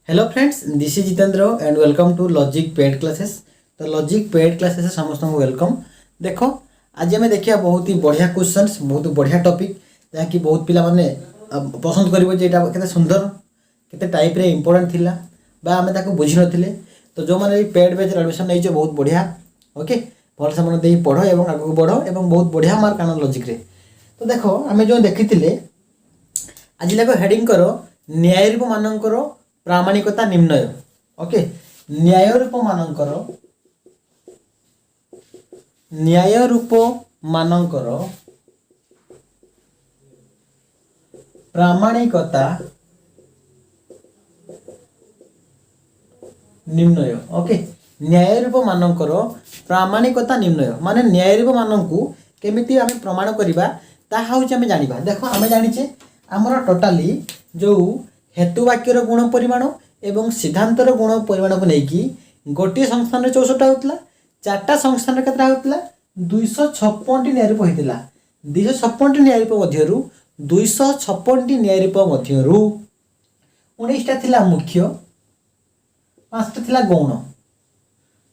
Hello friends, this is Jitendra and welcome to logic paid classes. तो logic paid classes समस्त को welcome. देखो आज आम देखिए बहुत ही बढ़िया क्वेश्चंस, बहुत बढ़िया टॉपिक जहाँकि बहुत पिला माने पसंद करेंगे सुंदर केते टाइप रे इंपोर्टेंट थिला बा आम ताको बुझी नथिले। तो जो मैंने पेड बैच एडमिशन नहीं बहुत बढ़िया ओके भल से मन दे पढ़ और आगे बढ़ और बहुत बढ़िया मार्क आन लॉजिक रे। तो देखो आम जो देखी आज देखो हेडिंग करो न्यायरूप मानकर प्रामाणिकता निर्णय। ओके न्यायरूप मानकर प्रामाणिकता निर्णय। ओके न्यायरूप मानकर प्रामाणिकता निर्णय माने न्यायरूप मानकू केमिति आमे प्रमाण करिबा ताहा होची आमे जानिबा। देखो आमे जानिचे हमर टोटाली जो हेतु वाक्यर गुण परिमाण एवं सिद्धांतर गुण परिमाण को लेकिन गोटे संस्थान में 64 होता, चार्टा संस्थान में केतना होता 256 टी न्यायरूप होता। 256 टी न्यायरूप मध्यरु 256 टी न्यायरूप मध्यरु 19 टा थिला मुख्य, 5 टा थिला गौण।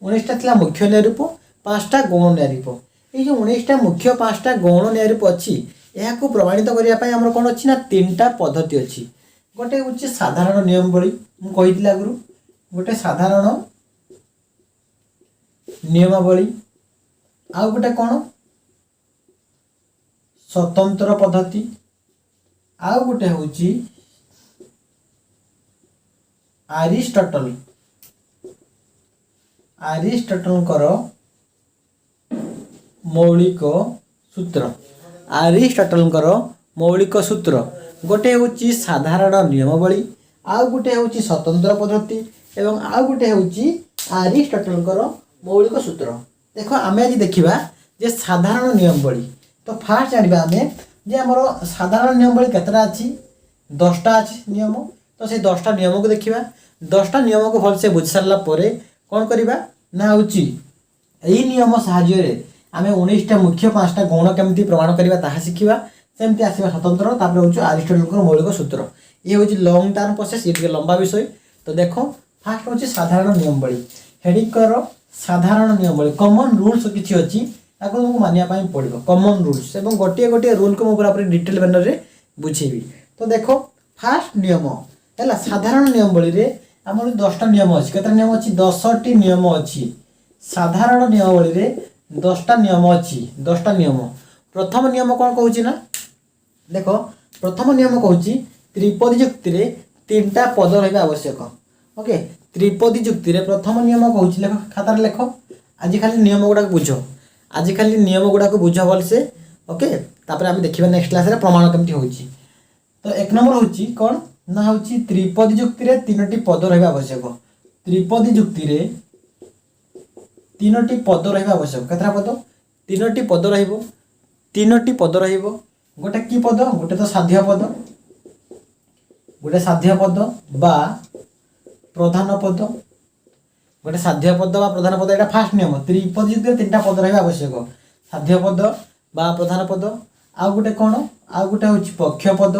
19 टा थिला मुख्य न्यायरूप, 5 टा गौण न्यायरूप। ये जो 19 टा मुख्य 5 टा गौण न्यायरूप अच्छी यह प्रमाणित करने आम कौन अच्छी ना 3टा पद्धति अच्छी। गोटे हूँ साधारण नियमावली मुझे आगु गोटे साधारण नियमावली आउ गोटे कौन स्वतंत्र पद्धति आउ गोटे हूँ आरिस्टटल मौलिक सूत्र। आरिस्टटल मौलिक सूत्र गोटे हूँ साधारण नियमावली आउ गोटे हूँ स्वतंत्र पद्धति एवं आउ गोटे हूँ आरिस्टटल मौलिक सूत्र। देखो आम आज देखा जे साधारण नियमावली। तो फास्ट जाना आम जे आमर साधारण नियमावली केतटा अच्छी 10टा अच्छी नियम। तो से 10टा नियम को देखा 10टा नियम को भलसे बुझी सारा कौन करवा ना हूँ यही नियम साहाय्य आम 19टा मुख्य 5टा गौण केमती प्रमाण करवा ताहा शिखा। सेमती आसवा स्वतंत्र तापर हूँ आरिस्टटल मौलिक सूत्र। ये हूँ लंग टर्म प्रोसेस, ये लंबा विषय। तो देखो फास्ट हूँ साधारण नियमावली हेडिंग कर साधारण नियमावली कॉमन रूल्स किसी अच्छी तुमको मानिया पड़ो कॉमन रूल्स और गोटे गोटे रूल को मुझे डिटेल मैनर में बुझेबी। तो देखो फास्ट नियम है साधारण नियमावली आम 10टा नियम अच्छी केतना नियम अच्छी 10टी नियम अच्छी। साधारण नियमावली 10टा नियम अच्छी 10टा नियम। प्रथम नियम कौन कहूँ ना देखो प्रथम नियम कहूँ त्रिपदी जुक्ति 3टा पद रहा आवश्यक। ओके त्रिपदी जुक्ति प्रथम नियम कहूँ लेख खातार लेख आज खाली नियम गुड़ाक बुझ आज खाली नियम गुड़ाक बुझ भलसे। ओके तापर आम देखा नेक्स्ट क्लास प्रमाण केमती हो। तो एक नंबर हूँ कौन ना हूँ त्रिपदी जुक्ति 3टी पद रहा आवश्यक। त्रिपदी जुक्ति 3टी पद रहा आवश्यक। केतना पद 3टी पद रही पद गोटे की पद गोटे तो साध्य पद गोटे साध्य पद बा प्रधान पद गोटे साध्य पद बा प्रधान पद यहाँ फास्ट नियम। त्रिपदी जुक्ति 3टा पद रहा आवश्यक साध्य पद बा प्रधान पद आउ गोटे कौन आउ गोटे हूँ पक्ष पद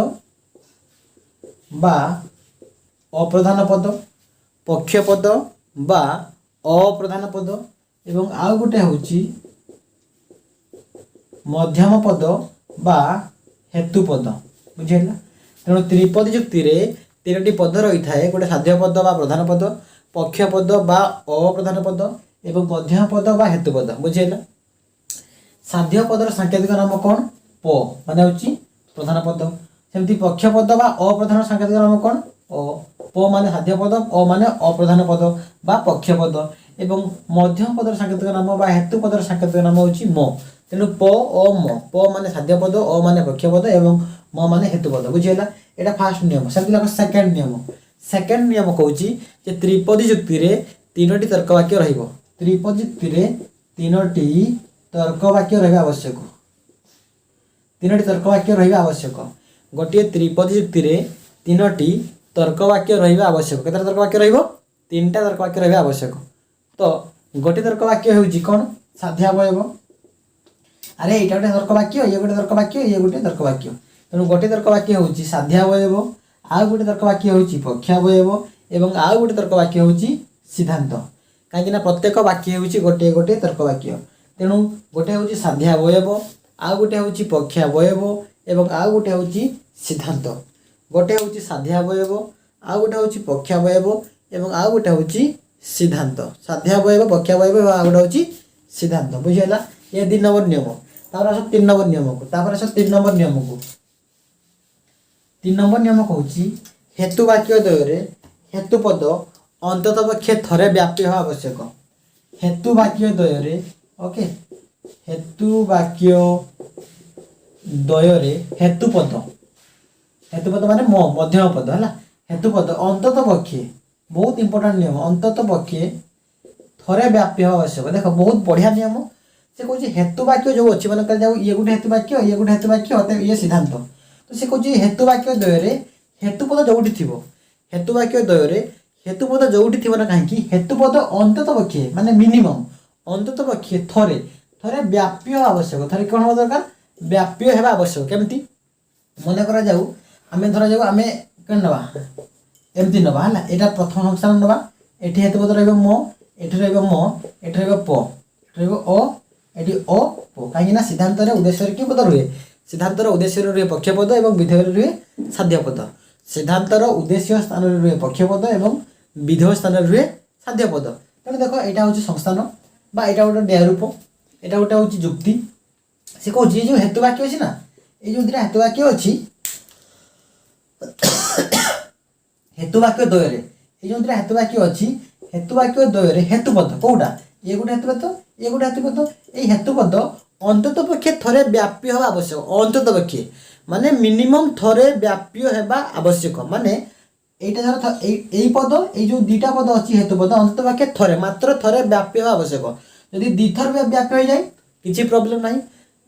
बा अप्रधान पद पक्ष पद बा अप्रधान पद एवं आउ गोटे हूँ मध्यम पद बा हेतु पद बुझेगा। तेणु त्रिपदी जुक्ति 3टी पद रही है गोटे साध्य पद बा प्रधान पद पक्ष पद बा अप्रधान पद एवं मध्यम पद बा हेतु पद बुझेगा। साध्य पदर सांकेतिक नाम कौन प माने हूँ प्रधान पद सेमती पक्ष पद बा अप्रधान सांकेतिक नाम कौन प माने साध्य पद अ माने अप्रधान पद बा पक्ष पद एवं मध्यम पदर सांकेतिक नाम बा हेतु पदर सांकेतिक नाम हूँ म। तेणु प माने साध्य पद अ माने पक्ष पद एवं म माने हेतु पद बुझेगा। यहाँ फास्ट नियम सेमती सेकेंड नियम। सेकेंड नियम कहूँ त्रिपदी जुक्ति 3टी तर्क वाक्य रहिबो। त्रिपदी जुक्ति 3टी तर्क वाक्य रहा आवश्यक। 3टी तर्क वाक्य रहा आवश्यक। गोटे त्रिपदी जुक्ति 3टी तर्क वाक्य रहा आवश्यक। केतना तर्क वाक्य रहिबो 3टा तर्क वाक्य रहा आवश्यक। तो गोटे तर्क वाक्य हूँ कौन साध्यावयव। अरे यहाँ गोटे तर्क वाक्य ये गोटे तर्क वाक्य ये गोटे तर्क वाक्य। तेणु गोटे तर्क वाक्य हूँ साध्यावयव आउ गोटे तर्क वाक्य हूँ पक्षावयव एवं आउ गोटे तर्क वाक्य होउची सिद्धांत कहीं प्रत्येक वाक्य होउची गोटे गोटे तर्क वाक्य तेणु गोटे होउची साध्यावयव आउ गोटे होउची पक्षावयव एवं आउ गोटे होउची सिद्धांत गोटे होउची साध्यावयव आउ गोटे होउची पक्षावयव एवं आउ गोटे होउची सिद्धांत साध्यावयव पक्षावयव आउ गोटे होउची सिद्धांत बुझिला ये 2 नंबर नियम तापर आस 3 नंबर नियम को तापर आस 3 नंबर नियम को 3 नंबर नियम कहूची हेतु वाक्य द्वୟରେ हेतु पद अंतत पक्षे थरे व्याप्य हो आवश्यक हेतु वाक्य द्वୟରେ ओके हेतु वाक्य द्वୟରେ हेतु पद माने मध्यम पद है हेतु पद अंतत पक्षे बहुत इंपोर्टेंट नियम अंतत पक्षे थरे व्याप्य हो आवश्यक देख बहुत बढ़िया नियम से कहूँ हेतु वाक्य जो अच्छी मन कर जाऊ ये गोटे हेतु वाक्य ये गोटे हेतु वाक्य ये सिद्धांत तो से कहूँ हेतु वाक्य द्वୟରେ हेतु पद जोटी थी हेतु वाक्य द्वୟରେ हेतु पद जोटी थी ना कहीं हेतु पद अंतत पक्षे माने मिनिमम अंतत पक्षे थरे थरे व्याप्य आवश्यक थरे कौन हम दरकार व्याप्य है आवश्यक केमती मन करा जाऊ आम धरा जाऊ आम कौन नवा एमती नवा है यहाँ प्रथम संस्थान नवा एटी हेतु पद रहा एटी रहा प अ एटी अ प कहीं सिद्धांत उद्देश्य कि पद रुहे सिद्धांत उद्देश्य रुहे पक्षपद और विधेय रुहे साध्य पद सिद्धांत उद्देश्य स्थान रुहे पक्षपद और विधेय स्थान रुहे साध्य पद तेणु देख यहाँ हूँ संस्थान बा यहाँ गोटे न्यायरूप यहाँ गोटे हूँ जुक्ति से कहूँ जो हेतुवाक्य अच्छी ना ये जो 2टा हेतुवाक्य अच्छी हेतुवाक्य द्वୟରେ ये जो 2टा हेतुवाक्य अच्छी हेतुवाक्य द्वୟରେ हेतुपद कौटा ये गोटे हेतुपद ये गोटे हेतुपद ये हेतुपद अंतत पक्षे थरे व्याप्य होगा आवश्यक अंतत पक्षे माने मिनिमम थरे व्याप्य होगा आवश्यक माने एटा धर यही पद ये जो 2टा पद अच्छी हेतुपद अंतत पक्षे थरे मात्र थरे व्याप्य होगा आवश्यक यदि 2 थर व्याप्य हो जाए किसी प्रॉब्लम नहीं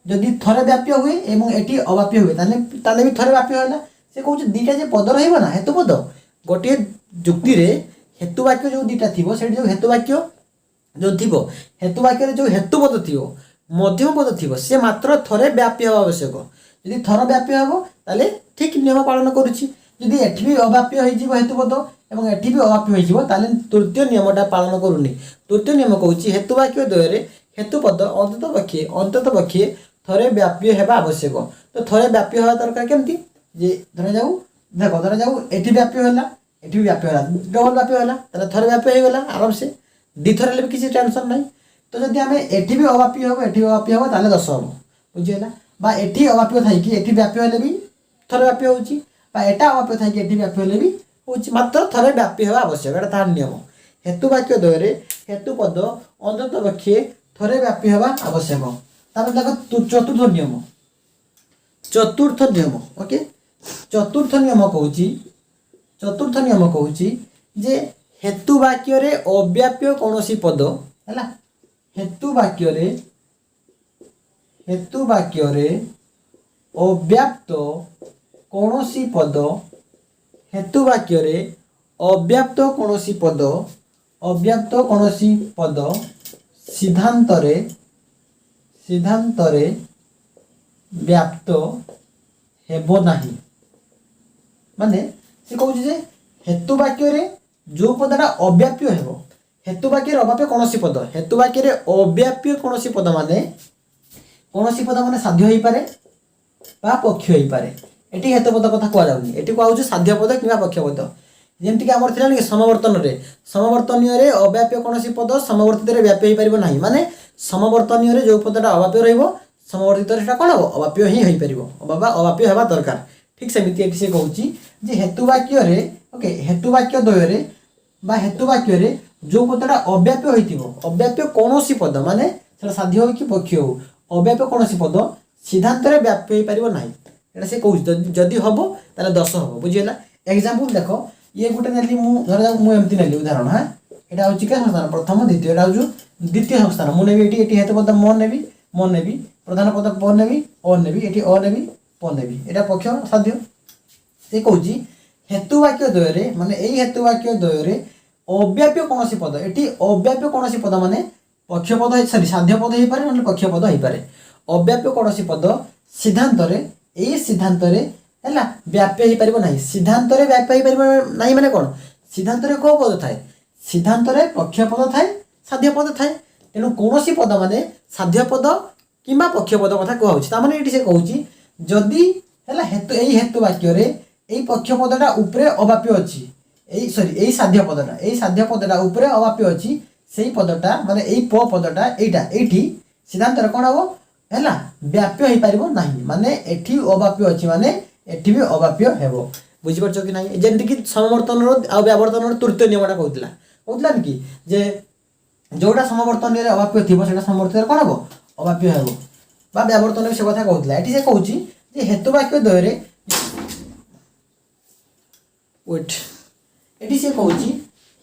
जदि थरे व्याप्य हुए एवं एटी अव्याप्य हुए ताले भी थरे व्याप्य होला से कहूँ 2टा जो पद रहिबो ना हेतुपद गोटे जुक्ति रे हेतुवाक्य जो 2टा थिबो सेठी जो हेतुवाक्य जो थिबो हेतुवाक्य जो हेतुपद थिबो मध्यम पद थिबो से मात्र थरे व्याप्य होवा आवश्यक यदि थर व्याप्य हबो ताले ठीक नियम पालन करूछि यदि एठी भी अव्याप्य होई जिवो हेतुपद एवं एठी भी अव्याप्य होई जिवो ताले तृतीय नियमटा पालन करूनी तृतीय नियम कहूछि हेतुवाक्य द्वୟରେ हेतुपद अंतत पक्षे थरे व्याप्य हेबा आवश्यक तो थरे व्याप्य होवा दरकार केमती जे धरा जाऊ देखो धरा जाऊ एठी व्याप्य होला एठी व्याप्य होला डबल व्याप्य होला ताले थरे व्याप्य हो गला आराम से 2 थर ले किसी टेंशन नहीं तो जदि आम एठी भी अव्याप्य हम एठी अव्याप्य हम ताले 10 हम बुझीला बा एठी अव्याप्य थाई कि एठी व्याप्य हेले भी थरे व्याप्य होउची बा एटा अव्याप्य थाई कि एठी व्याप्य हेले भी होउची मात्र थरे व्याप्य हेबा आवश्यक एटा तार नियम हेतु वाक्य द्वୟରେ हेतुपद अंतत पक्षे थरे व्याप्य हेबा आवश्यक तापर देखो चतुर्थ नियम ओके चतुर्थ नियम कहूची जे हेतु वाक्य रे अव्याप्य कौनसी पद है हेतु वाक्य रे अव्याप्त कौनसी पद हेतु वाक्य रे अव्याप्त कौनसी पद सिद्धांत रे व्याप्त हेबो नाही माने से कहूँ जे हेतु वाक्य रे जो पदटा अव्याप्य हेबो हेतु वाक्य अव्याप्य कौनसी पद हेतु वाक्य रे अव्याप्य कौनसी पद माने साध्य होई पारे बा पक्ष होई पारे एटी हेतु पद कथा कहवा जाउनी एटी कहू साध्य पद किबा पक्ष पद जेमति कि हमर थिला समवर्तन रे अव्याप्य कौनसी पद समवर्तित रे व्याप्य होई परिबो नाही माने समवर्तनीय रे जो पदटा अव्याप्य रहइबो समवर्तित रे सेटा कोन हो अव्याप्य ही होई परिबो बाबा अव्याप्य हेबा दरकार ठीक सेमिति एटी से कहूची जे हेतु वाक्य रे ओके हेतु वाक्य द्वୟରେ बा हेतु वाक्य रे जो पदटा अव्याप्य होइतिबो अव्याप्य कौनसी पद माने सेटा साध्य हो कि पक्ष हो अव्याप्य कौनसी पद सिद्धांत रे व्याप्य होई परिबो नाही एटा से कहूची जदी हबो ताले 10 हबो बुझियला एग्जांपल देखो ये गोटे नेली मु धरा मु एमति नेली उदाहरण हां एटा होची के संस्थान प्रथम द्वितीय एटा हो द्वितीय संस्थान मु नेबी एटी हेतु पद मन नेबी प्रधान पद प नेबी अ नेबी एटी अ नेबी प नेबी एटा पक्ष साध्य से कहूची हेतु वाक्य द्वୟରେ माने एई हेतु वाक्य द्वୟରେ अव्याप्य कौनसी पद एटी अव्याप्य कौनसी पद माने पक्ष पद सॉरी साध्य पद हेई पारे माने पक्ष पद हेई पारे अव्याप्य कौनसी पद सिद्धांत रे एई सिद्धांत रे हैला व्याप्य हेई परिबो नाही सिद्धांत रे व्याप्य हेई परिबो नाही माने कोन सिद्धांत रे को पद थाए सिद्धांत रे पक्ष पद थाए साध्य पद थाए तेणु कौन पद माने साध्य पद किंबा पक्ष पद कथा कहउछि तामाने एठी से कहउछि जदि हैला हेतु एई हेतु वाक्य रे एई पक्ष पदटा ऊपरे अवाप्य अछि एई साध्य पदटा ऊपरे अवाप्य अछि सेई पदटा माने एई प पदटा एठी सिद्धांत रे कोन हबो हैला व्याप्य हे पारिबो नाही माने एठी अवाप्य अछि माने एठी भी अवाप्य हेबो बुझि परछो कि नाही जेंति कि समवर्तन रो आ व्यावर्तन रो तृतीय नियमटा कहउतला कि जे जोटा समवर्तन रे अवाप्य थिबो सेटा समवर्तन रे कोन हबो अवाप्य हेबो बा व्यावर्तन से कथा कहउतला एठी से कहउछि जे हेतु वाक्य द्वୟରେ वेट एठी से कहउछि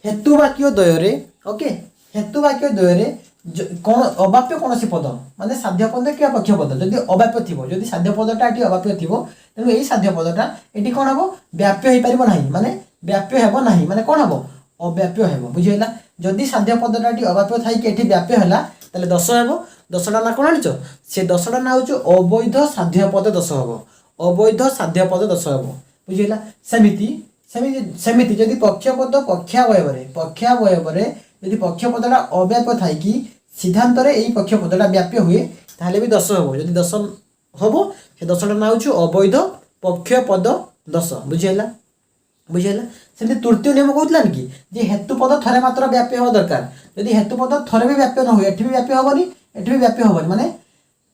हेतु वाक्य द्वୟରେ ओके हेतु वाक्य द्वୟରେ कोन अवाप्य कोनसी पद माने साध्य पद कि पक्ष पद जदि अवाप्य थिबो जदि साध्य पदटा एठी अवाप्य थिबो तेनु एई साध्य पदटा एठी कोन हबो व्याप्य हे परिबो नाही माने व्याप्य हेबो नाही माने कोन हबो अव्याप्य हेबो बुझियला जदि साध्य पदटा एठी अवाप्य थाई कि एठी व्याप्य होला ताले 10 हेबो 10टा ना कोन आनिचो से 10टा ना होचो अवैध साध्य पद 10 हेबो अवैध साध्य पद 10 हेबो बुझियला सेमिति जदि पक्ष पद पक्षावयवरे यदि पक्ष पदटा अव्याप्य थाई कि सिद्धांत रे एई पक्ष पदटा व्याप्य हुए ताहले भी 10 हेबो जदि 10 हेबो से 10टा ना होचो अवैध पक्ष पद 10 बुझियला सेमति तृतीय नियम कहउतला कि जे हेतु पद थरे मात्र व्याप्य हो दरकार यदि हेतु पद थरे भी व्याप्य न होय एठी भी व्याप्य होबनी एठी भी व्याप्य होबनी माने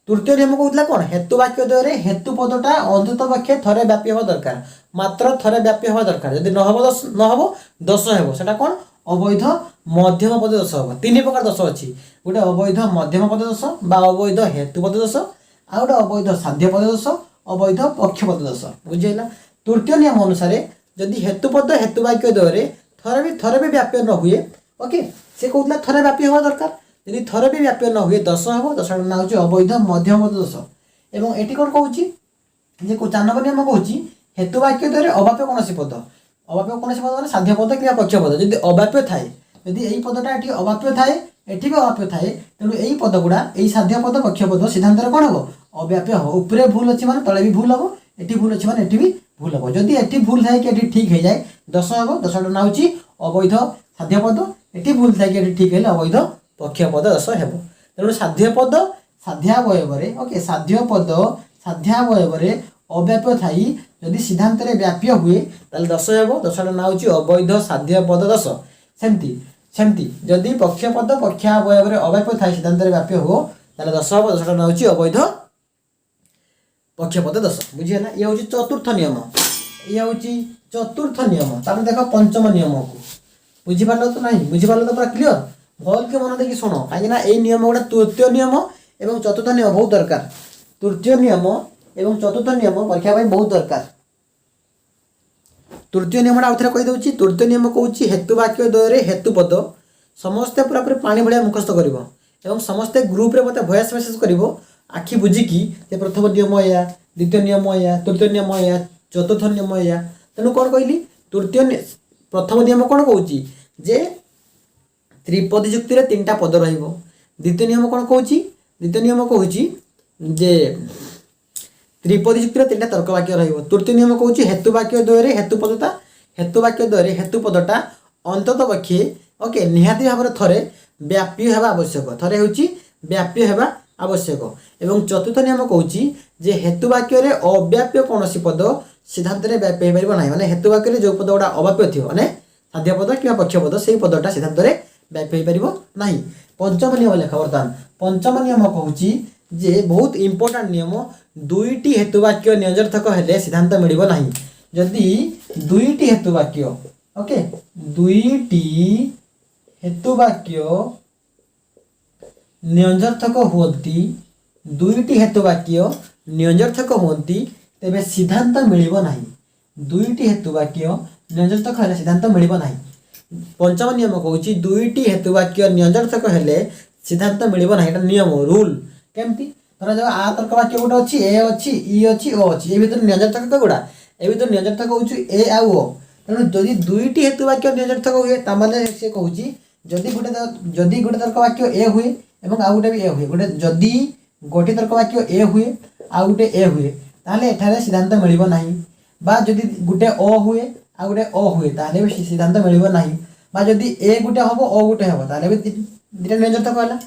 तृतीय नियम कहउतला कोन हेतु वाक्य द्वୟରେ हेतु पदटा अंतत पक्षे थरे व्याप्य हो दरकार मात्र थरे व्याप्य हो दरकार यदि न हबो 10 हेबो सेटा कोन अवैध मध्यम पद 10 हेबो तीन प्रकार 10 अछि गोटे अवैध मध्यम पद 10 बा अवैध हेतु पद 10 आ गोटे अवैध साध्य पद 10 अवैध पक्ष पद 10 बुझियला तृतीय नियम अनुसार जदि हेतु पद हेतु वाक्य द्वୟରେ थरे भी व्याप्य न हुए ओके से कहउतला थरे व्याप्य हो दरकार यदि थरे भी व्याप्य न हुए 10 हेबो 10टा ना होची अवैध मध्यम पद 10 एवं एठी कोन कहउची जे को 4 नंबर नियम कहउची हेतु वाक्य द्वୟରେ अवाप्य कोनसी पद माने साध्य पद कि पक्ष पद जदि अवाप्य थाए यदि एई पदटा एठी अवाप्य थाए एठी भी अवाप्य थाए तेनु एई पद गुडा एई साध्य पद पक्ष पद सिद्धांत रे कोन हबो अव्याप्य हो ऊपरे भूल अछि माने तळे भी भूल हबो एठी भूल अछि माने एठी भी भूल हबो जदि एठी भूल थाए कि एठी ठीक हे जाय 10 हबो 10टा ना होची अवैध साध्य पद एठी भूल थाए कि एठी ठीक हेले अवैध पक्ष पद 10 हेबो तेनु साध्य पद साध्यावयवरे ओके साध्य पद साध्यावयवरे अव्याप्य थाई यदि सिद्धांत रे व्याप्य हुए ताले 10 हेबो 10टा ना होची अवैध साध्य पद 10 सेमति जदि पक्ष पद पक्षावयवरे अव्याप्य थाई सिद्धांत रे व्याप्य हो ताले 10 हेबो 10टा ना होची अवैध पक्ष पद 10 बुझियला ये होची चतुर्थ नियम ये होची चतुर्थ नियम तामे देखो पंचम नियम को बुझि पालो तो नहीं बुझि पालो तो पूरा क्लियर भल के मन देखि सुनो काहे ना ए नियम गुडा तृतीय नियम एवं चतुर्थ नियम बहुत दरकार तृतीय नियम एवं चतुर्थ नियम परीक्षा भाई बहुत दरकार तृतीय नियमटा आउथरे कहि दउची तृतीय नियम कहउची हेतु वाक्य द्वୟରେ हेतु पद समस्त पूरा पूरी पानी भलिया मुखस्त करिवो एवं समस्त ग्रुप रे मते वॉइस मेसेज करिवो आखि बुझी की जे प्रथम नियम या द्वितीय नियम या तृतीय नियम या चतुर्थ नियम या तेनु कोन कहली तृतीय प्रथम नियम कोन कहउची जे त्रिपदी युक्ति रे तीनटा पद रहइबो द्वितीय नियम कोन कहउची द्वितीय नियम कहउची जे त्रिपदी युक्ति रे तीनटा तर्क वाक्य रहइबो तृतीय नियम कहउची हेतु वाक्य द्वୟରେ हेतु वाक्य द्वୟରେ हेतु पदटा अंतत पक्षे ओके निहाती भाबरे थरे व्याप्य हेबा आवश्यक थरे होची व्याप्य हेबा आवश्यक एवं चतुर्थ नियम कहउची जे हेतु वाक्य रे अव्याप्य कोनसी पद सिद्धांत रे व्याप्य हे परिबो नाही माने हेतु वाक्य रे जो पद गुडा अव्याप्य थियो माने साध्य पद कि पक्ष पद सेही पदटा सिद्धांत रे व्याप्य हे परिबो नाही पंचम नियम लेखा वर्तमान पंचम नियम कहउची जे बहुत इंपोर्टेंट नियम दुईटी हेतु वाक्य निरर्थक हेले सिद्धांत मिलिबो नाही जदि दुईटी हेतु वाक्य ओके दुईटी हेतु वाक्य निरर्थक होती दुईटी हेतु वाक्य निरर्थक होती तेबे सिद्धांत मिलिबो नाही दुईटी हेतु वाक्य निरर्थक हेले सिद्धांत मिलिबो नाही पंचम नियम कहउची दुईटी हेतु वाक्य निरर्थक हेले सिद्धांत मिलिबो नाही एटा नियम रूल केमती धर जो आ तर्क वाक्य गोटे अछि ए अछि ई अछि ओ अछि ए भीतर निरर्थक गुडा ए भीतर निरर्थक होउची ए आ ओ तेणु जदि दुईटी हेतु वाक्य निरर्थक हुए ता माने से कहउची जदि गोटे तर्क वाक्य ए हुए एवं आ गोटे भी ए हुए गोटे जदि गोटे तर्क वाक्य ए हुए आ गोटे ए हुए ताले एठारे सिद्धांत मिलिबो नाही बा जदि गोटे ओ हुए आ गोटे अ हुए ताले भी सिद्धांत मिलिबो नाही बा जदि ए गुटे हबो अ गुटे हबो ताले भी दुटा निरर्थक होला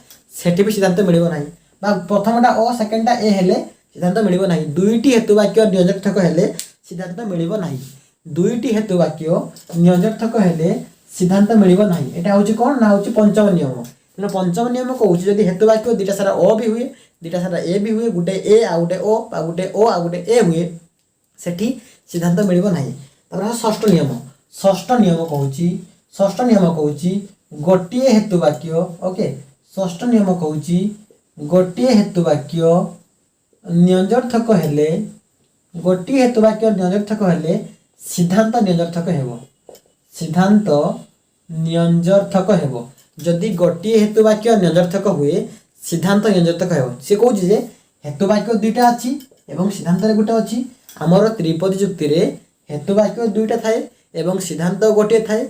सेठी भी सिद्धांत मिलिबो नाही बा प्रथमटा अ सेकंडटा ए हेले सिद्धांत मिलिबो नाही दुईटी हेतु वाक्य निरर्थक हेले सिद्धांत मिलिबो नाही दुईटी हेतु वाक्य निरर्थक हेले सिद्धांत मिलिबो नाही एटा होची कोन ना होची पंचम नियम तेणु पंचम नियम कहूँ जदि हेतु वाक्य दुटा सारा अ भी हुए दुटा सारा ए भी हुए गोटे ए आ गोटे ओ बा गोटे ओ आ गोटे ए हुए सेठी सिद्धांत मिलिबो नाही तापर षष्ठ नियम कहूँ गोटे हेतु वाक्य ओके षष्ठ नियम कहूँ गोटे हेतु वाक्य निरर्थक हेले गोटे हेतु वाक्य निरर्थक हेले सिद्धांत निरर्थक हेबो सिद्धांत निरर्थक हेबो जदि गोटे हेतु वाक्य निरर्थक हुए सिद्धांत निरर्थक हेबो से कहूँ जे हेतु वाक्य दुईटा अछि एवं सिद्धांत रे गुटे अछि हमर त्रिपदी जुक्ति रे हेतु वाक्य दुईटा थाए एवं सिद्धांत गोटे थाए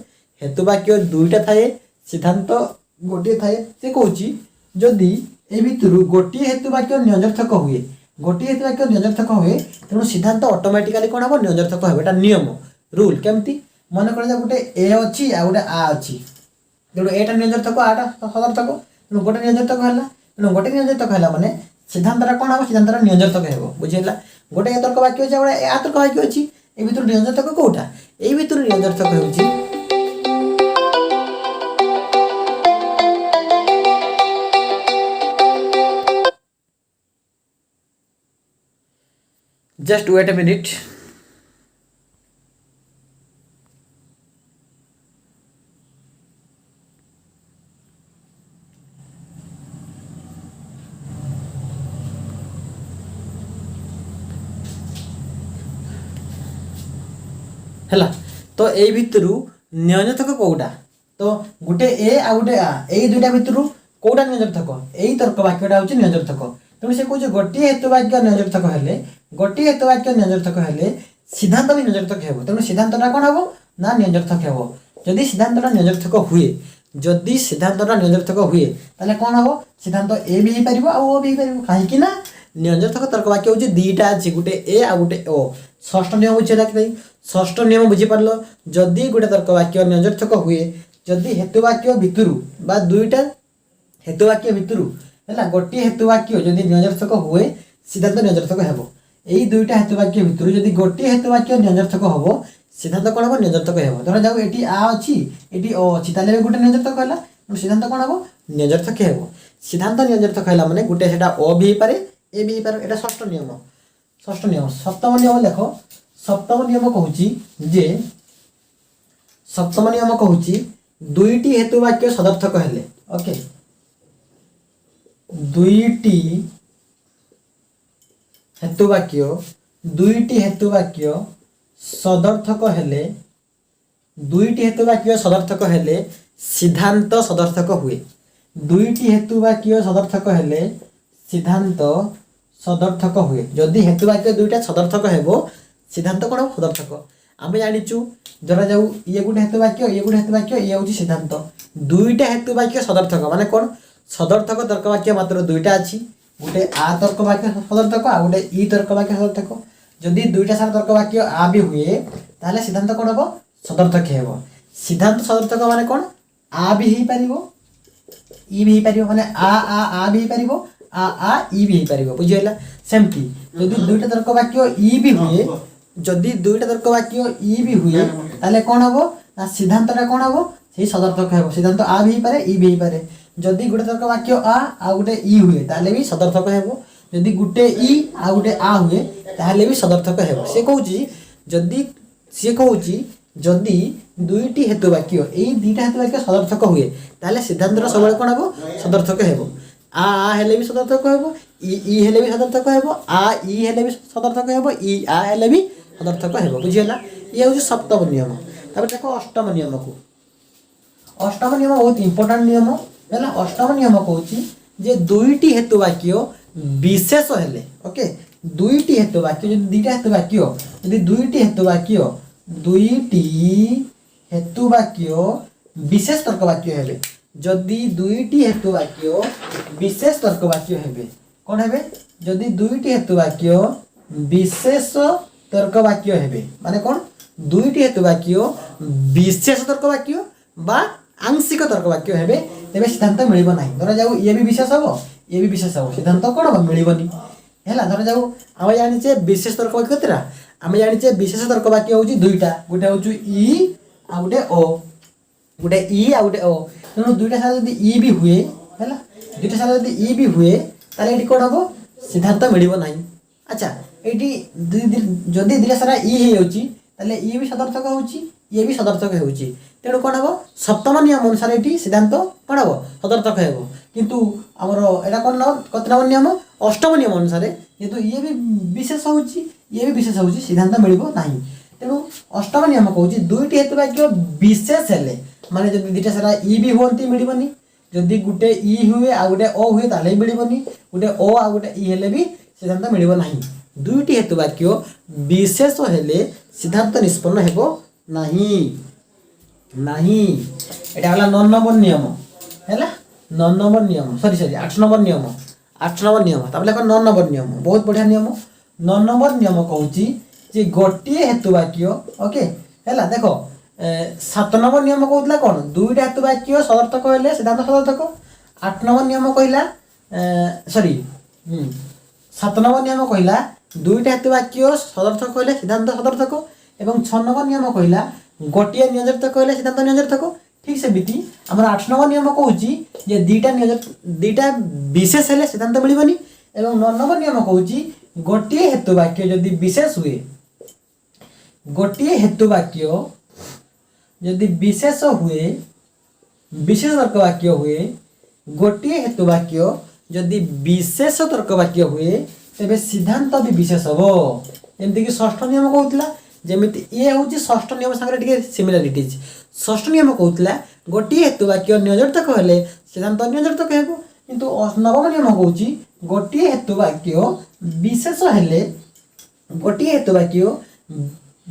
हेतु वाक्य दुईटा थाए सिद्धांत गोटे थाए से कहूँ जदि ए भितरु गोटे हेतु वाक्य निरर्थक हुए गोटे हेतु वाक्य निरर्थक हुए तेणु सिद्धांत ऑटोमेटिकली कौन हम निरर्थक हो एटा नियम रूल केमती मन कर गोटे ए अच्छी आ गोटे आ अच्छी तेणु एटा निरर्थक आटा सदर्थक तेणु गोटे निरर्थक है तेणु गोटे निरर्थक है माने सिद्धांतटा कौन हम सिद्धांतटा निरर्थक हो बुझेगा गोटे तर्क वाक्य अच्छे गोटे आ तर्क वाक्य अच्छी ए भितर निरर्थक कौटा ए भितर निरर्थक होउची जस्ट वेट अ मिनिट है तो ये भितर निरर्थक कौटा तो गोटे ए आ गोटे आ यही दुईटा भितर कौटा निरर्थक यही तर्क वाक्यटा हूँ निरर्थक तेणु से कहे गोटे हेतु वाक्य निरर्थक हेले गोटे हेतु वाक्य निरर्थक हेले सिद्धांत भी निरर्थक हेबो तेणु सिद्धांतटा कौन हम ना निरर्थक हेबो जदि सिद्धांतटा निरर्थक हुए जदि सिद्धांतटा निरर्थक हुए ताले कौन हम सिद्धांत ए भी हो पारिबो आ ओ भी हो पारिबो काहेकि ना निरर्थक तर्क वाक्य हूँ दुईटा अच्छी गोटे ए आ गोटे ओ षष्ठ नियम बुझेगा कि नहीं षष्ठ नियम बुझीपार जदि गोटे तर्क वाक्य निरर्थक हुए जदि हेतु वाक्य भितरु बा दुईटा हेतु वाक्य भितरु है गोटे हेतु वाक्य जदि निरर्थक हुए सिद्धांत निरर्थक हेबो यही दुईटा हेतु वाक्य भितरु जदि गोटे हेतु वाक्य निरर्थक हेबो सिद्धांत कौन हम निरर्थक हेबो धर जाऊ एटी आ अछि एटी ओ अछि ताले गोटे निरर्थक हैला सिद्धांत कौन हम निरर्थक हेबो सिद्धांत निरर्थक हैला माने गोटे सेटा ओ भी पारे ए भी पारे एटा षष्ठ नियम सप्तम नियम देखो सप्तम नियम कहूची जे सप्तम नियम कहूची दुईटी हेतु वाक्य सदर्थक हेले ओके दुईटी हेतु वाक्य सदर्थक हेले दुईटी हेतु वाक्य सदर्थक हेले सिद्धांत सदर्थक हुए दुईटी हेतु वाक्य सदर्थक हेले सिद्धांत सदर्थक हुए जदि हेतु वाक्य दुईटा सदर्थक हेबो सिद्धांत कौन सदर्थक आम जाचु धरा जाऊ ये गोटे हेतु वाक्य ये हूँ सिद्धांत दुईटा हेतु वाक्य सदर्थक माने कौन सदर्थक तर्क वाक्य मात्र दुईटा अच्छी गोटे आ तर्क वाक्य सदर्थक आ गोटे ई तर्क वाक्य सदर्थक जदि दुईटा सारा तर्क वाक्य आ भी हुए ताले सिद्धांत कौन हम सदर्थक हेबो सिद्धांत सदर्थक माने कौन आ भी हो पारिबो ई भी हो पारिबो माने आ भी हो पारिबो आ ई भी हो पारिबो बुझियला सेमती जदि दुईटा तर्क वाक्य ई भी हुए जदि दुईटा तर्क वाक्य ई भी हुए ताले कौन हम ना सिद्धांतटा कौन हम से सदर्थक हेबो सिद्धांत आ भी हो पारे ई भी हो पारे जदि गोटे तर्क वाक्य आ गोटे ई हुए ताले भी सदर्थक हेबो जदि गोटे ई आ गोटे आ हुए ताले भी सदर्थक हेबो से कहूची जदि दुईटी हेतु वाक्य एई दुईटा हेतु वाक्य सदर्थक हुए ताले सिद्धांतटा सबले कोन हेबो सदर्थक हेबो आ हेले भी सदर्थक हेबो ई हेले भी सदर्थक हेबो आ ई हेले भी सदर्थक हेबो ई आ हेले भी सदर्थक हेबो बुझियला ये हूँ सप्तम नियम तब देखो अष्टम नियम को अष्टम नियम बहुत इंपोर्टेंट नियम है अष्टम नियम कहूँ जे दुईटी हेतु वाक्य विशेष हेले ओके दुईटी हेतु वाक्य जो दुईटा हेतु वाक्य यदि दुईटी हेतु वाक्य विशेष तर्क वाक्य हेबे जदि दुईटी हेतु वाक्य विशेष तर्क वाक्य हेबे कौन हेबे जदि दुईटी हेतु वाक्य विशेष तर्क वाक्य हेबे माने कोन दुईटी हेतु वाक्य विशेष तर्क वाक्य बा आंशिक तर्क वाक्य हेबे तेबे सिद्धांत मिलिबो नाही धरा जाऊ ये भी विशेष हबो ये भी विशेष हबो सिद्धांत कोन हबो मिलिबोनी हैला धरा जाऊ आमे जानि जे विशेष तर्क वाक्य केतरा आमे जानि जे विशेष तर्क वाक्य होउची दुईटा गुटे होउची ई आ गुटे ओ गुटे ई आ गुटे ओ तेणु दुईटा सारा जदि ई भी हुए हैला दुईटा सारा जदि ई भी हुए ताले एठी कोन हबो सिद्धांत मिलिबो नाही अच्छा एठी जदि दुईटा सारा ई हे होउची ताले ई भी सदर्थक होउची ये भी सदर्थक होउची तेणु कोन हबो सप्तम नियम अनुसार एठी सिद्धांत कोन हबो सदर्थक हेबो किंतु हमरो एटा कोन न कतनाम नियम अष्टम नियम अनुसार जेतु ये भी विशेष होउची ये भी विशेष होउची सिद्धांत मिलिबो नाही तेणु अष्टम नियम कहउची दुईटी हेतु वाक्य विशेष हेले माने जदि दुईटा सारा ई भी होंती मिलिबोनी जदि गुटे ई हुए आ गुटे ओ हुए ताले मिलिबोनी गुटे ओ आ गुटे ई हेले भी सिद्धांत मिलिबो नाही दुईटी हेतु वाक्य विशेष हेले सिद्धांत निष्पन्न हेबो नाही नहीं एटा होला 9 नंबर नियम हैला 9 नंबर नियम सॉरी 8 नंबर नियम ताबले 9 नंबर नियम बहुत बढ़िया नियम 9 नंबर नियम कहउची जे गोटिए हेतु वाक्य ओके हैला देखो 7 नंबर नियम कहउतला कोन दुईटा हेतु वाक्य सदर्थक हेले सिद्धांत सदर्थक 8 नंबर नियम कहिला सॉरी 7 नंबर नियम कहिला दुईटा हेतु वाक्य सदर्थक हेले सिद्धांत सदर्थक एवं 6 नंबर नियम कहिला गोटिए नियोजक कहले सिद्धांत नियोजक ठीक से बीती हमर 8 नंबर नियम कहउची जे दीटा विशेष हेले सिद्धांत मिलिबनी एवं 9 नंबर नियम कहउची गोटिए हेतु वाक्य यदि विशेष हुए गोटिए हेतु वाक्य यदि विशेष हुए विशेष तर्क वाक्य हुए गोटिए हेतु वाक्य यदि विशेष तर्क वाक्य हुए तेबे सिद्धांत भी विशेष हबो जेमति कि षष्ठ नियम कहउतला जेमिति ये होची षष्ठ नियम संगे टिके सिमिलरिटीज षष्ठ नियम कहउतला गोटिए हेतु वाक्य नियोजक हेले सिद्धांत नियोजक हेबो किंतु नवम नियम कहउची गोटिए हेतु वाक्य विशेष हेले गोटिए हेतु वाक्य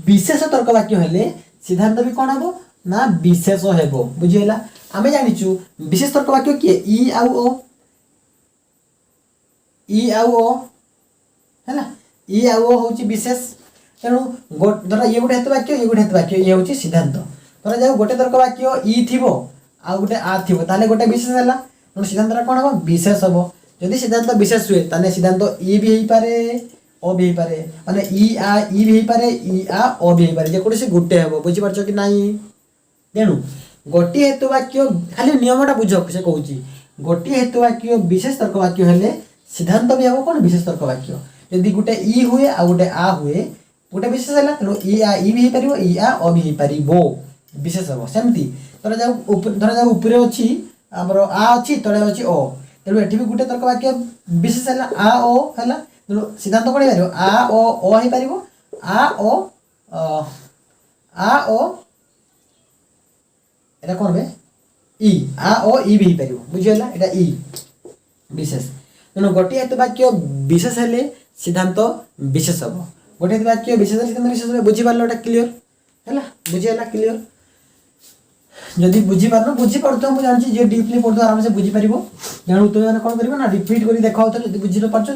विशेष तर्क वाक्य हेले सिद्धांत भी कोन हेबो ना विशेष हेबो बुझियला आमे जानिचु विशेष तर्क वाक्य के ई आ ओ हैला ई आ ओ होची विशेष तेणु धर ये गोटे हेतु वाक्य ये गोटे हेतु वाक्य ये होची सिद्धांत धर जाऊ गोटे तर्क वाक्य ई थिबो आ गोटे आ थिबो ताले गोटे विशेष हला तेणु सिद्धांत कोन हबो विशेष हबो यदि सिद्धांत विशेष हुए ताने सिद्धांत ई भी हेई पारे ओ भी हेई पारे माने ई भी हेई पारे ई आ ओ भी हेई पारे जे कोटे से गुटे हबो बुझि परछो कि नाही तेणु गोटे हेतु वाक्य खाली नियमटा बुझो से कहूची गोटे हेतु वाक्य विशेष तर्क वाक्य हेले सिद्धांत भी हबो कोन विशेष तर्क वाक्य यदि गोटे ई हुए आ गोटे आ हुए गोटे विशेष है तेणु ई भी पार ई आ अ भी पार विशेष हम सेमती धर जाऊ उपरे अच्छी आमर आ अच्छी तले अच्छी ओ तेणु एठी भी गोटे तर्क वाक्य विशेष है आ ओ है तेणु सिद्धांत कौन हो आ ओ हो पार आ ओ एटा कौन बे ई आ ओ ई भी पार बुझीगला एटा ई विशेष तेणु गोटे हेतु वाक्य विशेष हेले सिद्धांत विशेष हम गोटे वाक्य विशेष सिद्धांत विशेष बुझी पारलो एटा क्लियर हैला बुझीगला क्लियर जदि बुझी पारनो बुझी पड़तो मु जानछि जे डीपली पड़तो आराम से बुझी परिबो जानू तो माने कोन करिवो ना रिपीट करी देखाओ त जदि बुझी न पारछो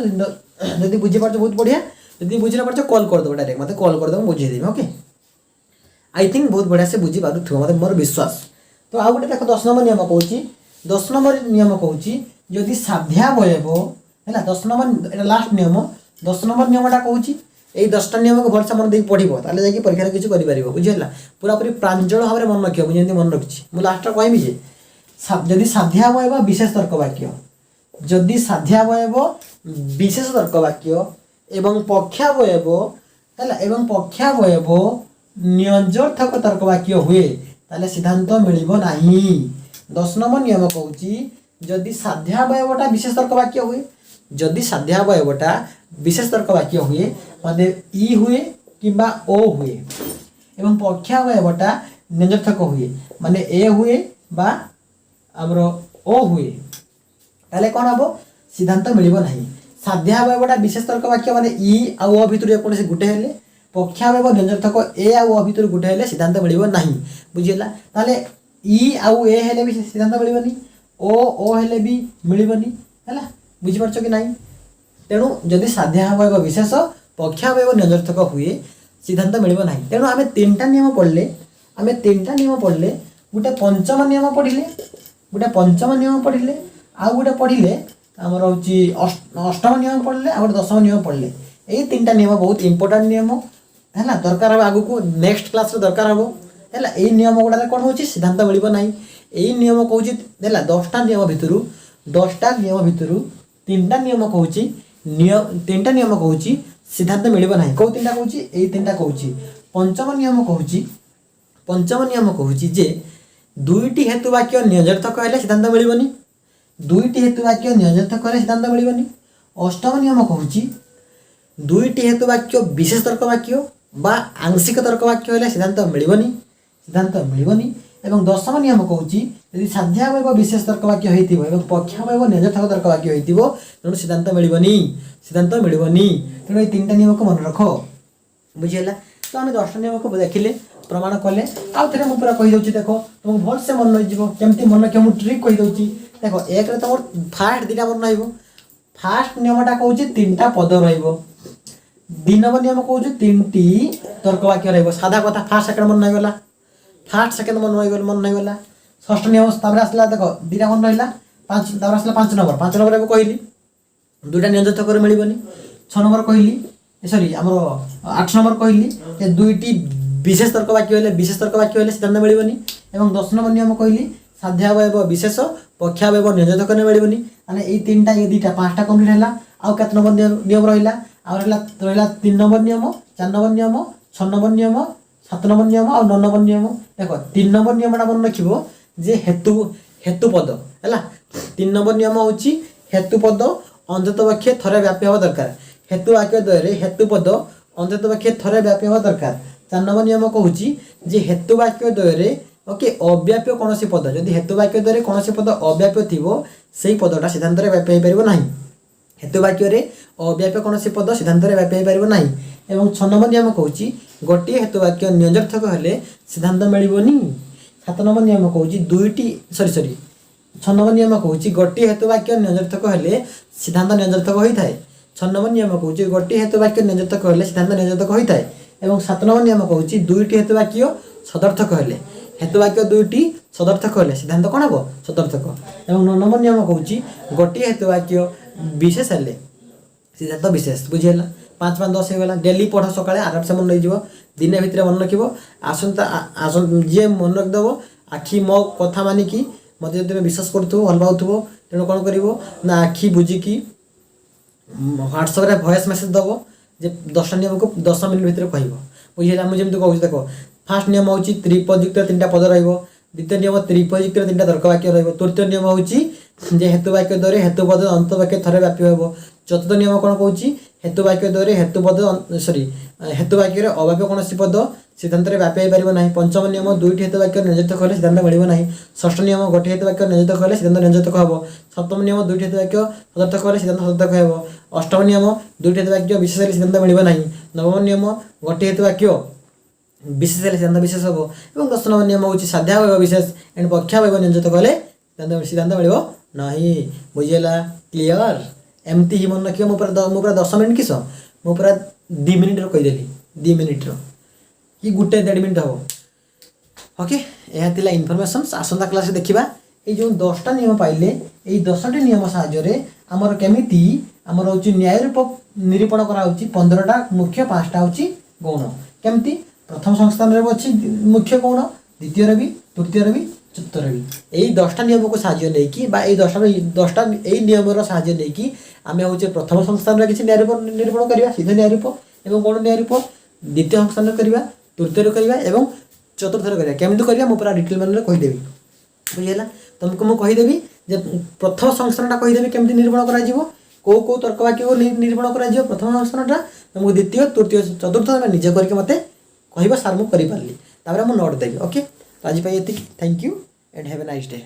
जदि बुझी पारछो बहुत बढ़िया जदि बुझी न पारछो कॉल कर दो डायरेक्ट मते कॉल कर दो बुझी देबो ओके आई थिंक बहुत बढ़िया से बुझी पारुथो मते मोर विश्वास तो आ गोटे देखो 10 नंबर नियम कहूची 10 नंबर नियम कहूची जदि साध्यावयव हैला 10 नंबर एटा लास्ट नियम 10 नंबर नियमटा कहूची এই 10টা নিয়ম को भलसे मन देई पढिबो ताले जाकी परीक्षा किछु करि परिबो बुझियला पूरा पूरी प्रांजल भाबरे मन रखियो बुझेंती मन रखछि मु लास्ट कहबी जे जदि साध्यावयव विशेष तर्क वाक्य जदि साध्यावयव विशेष तर्क वाक्य एवं पक्षावयव हैला एवं पक्षावयव नियोजर्थक तर्क वाक्य हुए ताले सिद्धांत मिलिबो नाही 10 नंबर नियम कहूची जदि साध्यावयवटा विशेष तर्क वाक्य हुए जदि साध्यावयवटा विशेष तर्क वाक्य हुए माने ई हुए किंबा ओ हुए एवं पक्षावयवटा नियोजर्थक हुए माने ए हुए बा हमर ओ हुए ताले कोन हबो सिद्धांत मिलिबो नाही साध्यावयवटा विशेष तर्क वाक्य माने ई आ ओ भितर कोनसे गुटे हेले पक्षावयव नियोजर्थक ए आ ओ भितर गुटे हेले सिद्धांत मिलिबो नाही बुझियला ताले ई आ ए हेले भी सिद्धांत मिलिबोनी ओ हेले भी मिलिबोनी हैला बुझि परछो कि नाही तेणु जदि साध्यावयव विशेष पक्षावयव नियोजर्थक हुए सिद्धांत मिलिबो नाही। तेणु आमे तीनटा नियम पढ़ले गोटे पंचम नियम पढ़िले आ गोटे पढ़िले आमर होची अष्टम नियम पढ़ले आ गोटे दशम नियम पढ़ले। यही तीनटा नियम बहुत इंपोर्टेंट नियम है दरकार हम आगु को नेक्स्ट क्लास रे दरकार हम है। यही नियम गुड़ा कौन हो सिद्धांत मिलिबो नाही। यही नियम कहूँ है 10टा नियम भितर तीनटा नियम कहूँ तीनटा नियम कहूँ सिद्धांत मिलिबो नाही। कौ तीनटा कहूँ यही तीनटा कहूँ। पंचम नियम कहूँ जे दुईटी हेतु वाक्य नियजार्थक हेले सिद्धांत मिलिबोनी। दुईटी हेतु वाक्य नियजार्थक हेले सिद्धांत मिलिबोनी। अष्टम नियम कहूँ दुईटी हेतु वाक्य विशेष तर्क वाक्य बा आंशिक तर्क वाक्य हेले सिद्धांत मिलिबोनी। एवं दशम नियम कहूँ यदि साध्यावयव विशेष तर्क वाक्य होइतिबो एवं पक्षावयव नियजार्थक तर्क वाक्य होइतिबो तेणु सिद्धांत मिलिबोनी। तेणु ये तीनटा नियम को मन रख बुझीला। तो आम 10टा नियम को देखिले प्रमाण कले आउ थे मुझे पूरा कहीदे देख तुमको भल से मन रही केमती मन रख मुझे ट्रिक कहीदे देख एक तुम फास्ट दुटा मन रही। फास्ट नियमटा कहूँ 3टा पद रही नंबर नियम कहूँ 3टी तर्क वाक्य रही साधा कथा फास्ट सेकेंड मन रहीगला फास्ट सेकेंड मन नहीं गला। षष्ठ नियम आसला देख 2टा मन रहा 5 आसला 5 नंबर कहली 2टा नियजार्थक मिलबनी। 6 नंबर कहली सॉरी आम 8 नंबर कहली दुईटी विशेष तर्क वाक्य हेले सिद्धांत मिलबनी। एवं 10 नंबर नियम कहली साध्यावयव विशेष पक्षावयव नियजार्थक मिलबनी। माने यही 3टा ये 2टा 5टा कंप्लीट है। आउ केत नंबर नियम रहा रहा 3 नंबर नियम 4 नंबर नियम 6 नंबर नियम 7 नंबर नियम और 9 नंबर नियम। देख 3 नंबर नियमटा मन रखिबो जे हेतुपद है। 3 नंबर नियम हूँ हेतुपद अंततपक्षे थरे व्यापी हवा दरकार। हेतु वाक्य द्वय हेतुपद अंततपक्षे थरे व्यापी हवा दरकार। 4 नंबर नियम कहूँ जे हेतु वाक्य द्वय ओके अव्याप्य कौन पद जदि हेतु वाक्य द्वय कौन पद अव्याप्य थी से पदटा सिद्धांत व्यापी हो पार ना। हेतु वाक्य अव्याप्य कौन पद सिद्धांत व्यापी हो पार ना। एवं 6 नंबर नियम कहूँ गोटे हेतु वाक्य नियजार्थक हेले सिद्धांत मिलबनी। 7 नंबर नियम कहूँ दुईटी सॉरी 6 नंबर नियम कहूँ गोटे हेतु वाक्य नियजार्थक हेले सिद्धांत नियजार्थक होता है। 6 नंबर नियम कहूँ गोटे हेतु वाक्य नियजार्थक हेले सिद्धांत नियजार्थक होता है। एवं 7 नंबर नियम कहूँ दुईटी हेतु वाक्य सदर्थक हेले हेतु वाक्य दुईटी सदर्थक हेले सिद्धांत कौन हम सदर्थक। एवं 9 नंबर नियम कहूँ गोटे हेतु वाक्य विशेष हेले सिद्धांत विशेष बुझीगला। 5 5 10 होगा डेली पढ़ सकाଳେ आराम से मन रही दिन भितर मन रख आसंता जी मन रखिदेव आखि मो कथा मानिकी मत जो तुम विश्वास करूँ भल पाथो तेणु कौन कर ना आखि बुझिकी व्हाट्सएप वॉइस मेसेज दब जे 10टा नियम को 10 मिनिट भितर कह बुझे मुझे कहूँ देख फास्ट नियम हूँ त्रिपदयुक्त 3टा पद द्वितीय नियम त्रिपदयुक्त 3टा तर्क वाक्य तृतीय नियम हूँ जे हेतु वाक्य द्वय हेतुपद अंत वाक्य थरे व्यापी हो। चतुर्थ नियम कौन कहूँ हेतु वाक्य द्वय हेतुपद सॉरी हेतु वाक्य अव्याप्य कौन पद सिद्धांत व्यापी हो पार ना। पंचम नियम दुईटी हेतु वाक्य नियजार्थक हेले सिद्धांत मिलबो ना। षष्ठ नियम गोटे हेतु वाक्य नियजार्थक हेले सिद्धांत नियजार्थक हम। सप्तम नियम दुईटी हेतु वाक्य सदर्थक हेले सिद्धांत सदर्थक हो। अष्टम नियम दुईटी हेतु वाक्य विशेष हेले सिद्धांत मिलबो ना। नवम नियम गोटे हेतु वाक्य विशेष हेले सिद्धांत विशेष हम। और 10 नंबर नियम हूँ साध्यावयव विशेष एंड पक्षावयव नियजार्थक हेले सिद्धांत मिलबो नहीं। बुझीगला क्लीयर एमती ही मन रखिए। पूरा 10 मिनिट किस पूरा 2 मिनिट कहीदेली 2 मिनिट कि गोटे 1.5 मिनिट हम। ओके यह इनफॉरमेशन आसंता क्लास देखा ये जो 10टा नियम पाइले ये 10टी नियम साहाय्य आमर केमिति आमर हूँ न्याय रूप निरूपण कराऊँ 15टा मुख्य 5टा हूँ गौण केमती प्रथम संस्थान अच्छी मुख्य गौण द्वितीय भी तृतीय भी चतुर्थ भी यही 10टा नियम को साहाय्य नहीं 10टा यही नियम साहाय्य नहीं आम हूँ प्रथम संस्थान किसी न्याय रूप निरूपण करवा सीधे न्याय रूप और गौण न्याय रूप द्वितीय संस्थान करवा तृतीय करवा और चतुर्थ करवा केमती करवा मुझे पूरा डिटेल मान कहीदेवी बुझीगला। तुमको मुझे कहीदेवी जे प्रथम संस्थानटा कहीदेवी केमती निरूपण कौ तर्क वाक्य को निरूपण कर प्रथम संस्थानटा तुमको द्वितीय तृतीय चतुर्थ निजे करके मत कह सार मुझे करी मुझे नोट देवी। ओके आज ये thank you and have a nice day.